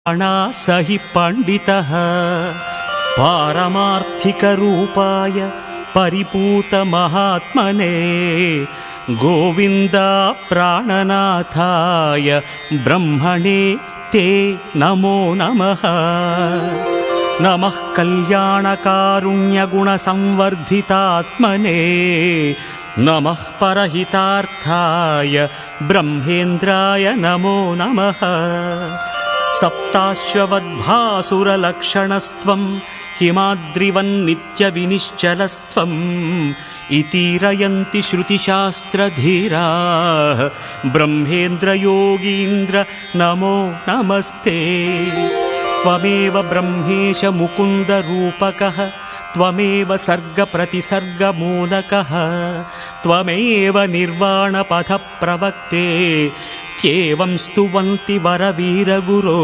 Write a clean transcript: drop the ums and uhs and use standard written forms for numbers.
सहि पंडितः पारमार्थिकरूपाय परिपूतमहात्मने गोविन्दा प्राणनाथाय ब्रह्मणे ते नमो नमः। नमः कल्याणकारुण्यगुणसंवर्धितात्मने नमः परहितार्थाय ब्रह्मेन्द्राय नमो नमः। सप्ताश्ववद्भासुरलक्षणस्त्वं हिमाद्रिवन्नित्यविनिश्चलस्त्वम् इतीरयन्ति श्रुतिशास्त्रधीराः ब्रह्मेन्द्रयोगीन्द्र नमो नमस्ते। त्वमेव ब्रह्मेश मुकुन्दरूपकः त्वमेव सर्गप्रतिसर्गमूलकः त्वमेव निर्वाणपथप्रवक्ते त्येवं स्तुवन्ति वरवीरगुरो।